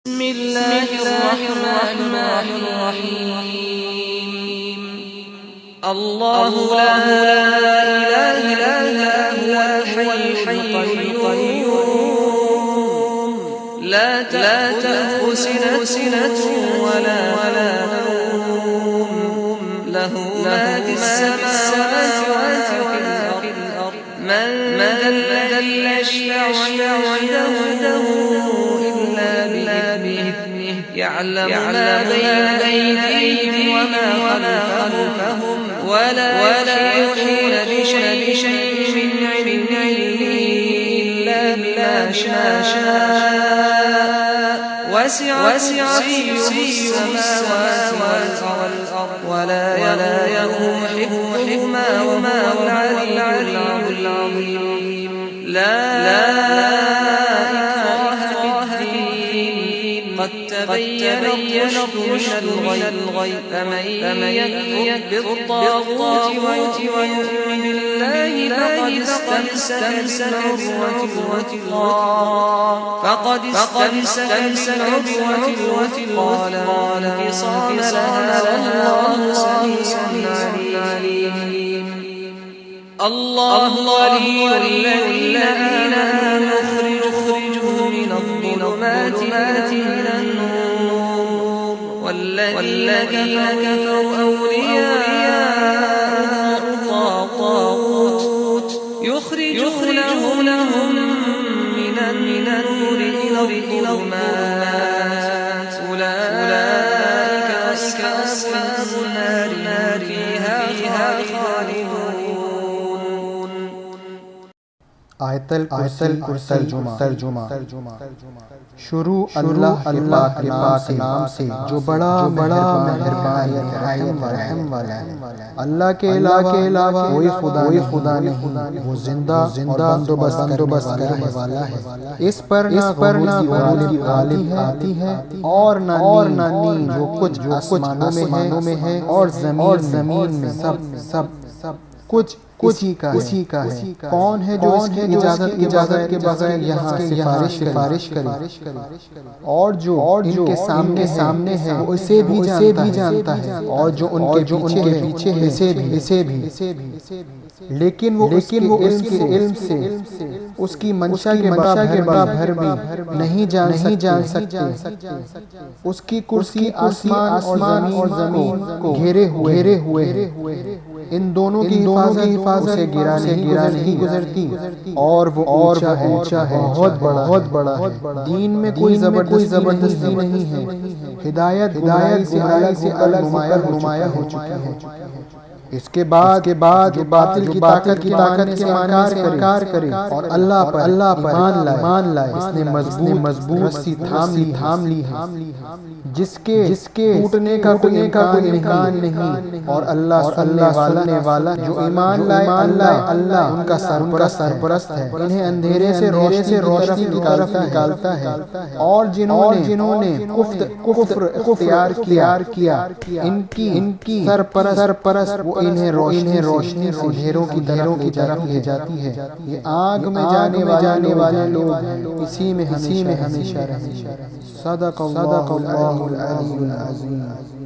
بسم الله الرحمن الرحيم الله لا إله إلا هو الحي القيوم لا تأخذه سنة ولا نوم له ما في السماوات والأرض من ذا الذي يشفع عنده إلا بإذنه يعلم ما بين أيديهم وما خلفهم ولا يحيطون بشيء من علمه إلا بما شاء وسع كرسيه السماوات والأرض ولا يؤوده حفظهما وهو العلي العظيم لا إكراه في الدين قد تبين الرشد من الغي فمن يكفر بالطاغوت ويؤمن بالله فقد استمسك بالعروة الوثقى لا انفصام لها سميع عليم الله ولي الذين آمنوا يخرجهم من الظلمات إلى النور والذين كفروا أولياء الطاغوت يخرجونهم من النور إلى الظلمات أولئك أصحاب النار فيها خالدون. آیت الکرسی ترجمہ شروع اللہ کے پاک نام سے جو بڑا مہربان رحم والا ہے. اللہ کے علاوہ کوئی خدا نہیں، وہ زندہ بندوبست کرنے والا ہے. اس پر نہ غرور کی غالب آتی ہے اور نہ نیند جو کچھ آسمانوں میں ہے اور زمین میں سب کچھ اسی کا ہے. کون ہے جو اس کی اجازت کے بغیر یہاں سفارش کرے اور جو ان کے سامنے ہے وہ اسے بھی جانتا ہے اور جو ان کے پیچھے ہے اسے بھی. لیکن وہ اس کے علم سے اس کی منشا کے بڑا بھر بھی نہیں جان سکتے. اس کی کرسی آسمان اور زمین کو گھیرے ہوئے ہے. ان دونوں کی حفاظت سے گرانے نہیں گزرتی اور وہ اونچا ہے بہت بڑا ہے. دین میں کوئی زبردستی نہیں ہے. ہدایت گمراہی سے الگ نمایاں ہو چکی ہے. اس کے بعد جو باطل کی طاقت کے انکار کرے اور اللہ پر ایمان لائے اس نے مضبوط رسی تھام لی ہے جس کے ٹوٹنے کا کوئی امکان نہیں. اور اللہ سننے والا جو ایمان لائے اللہ ان کا سرپرست ہے. انہیں اندھیرے سے روشنی کی طرف نکالتا ہے. اور جنہوں نے کفر اختیار کیا ان کی سرپرست وہ انہیں روشنی سے اندھیروں کی طرف لے جاتی ہے. یہ آگ میں جانے والے لوگ اسی میں ہمیشہ رہیں. صدق اللہ العلی العظیم.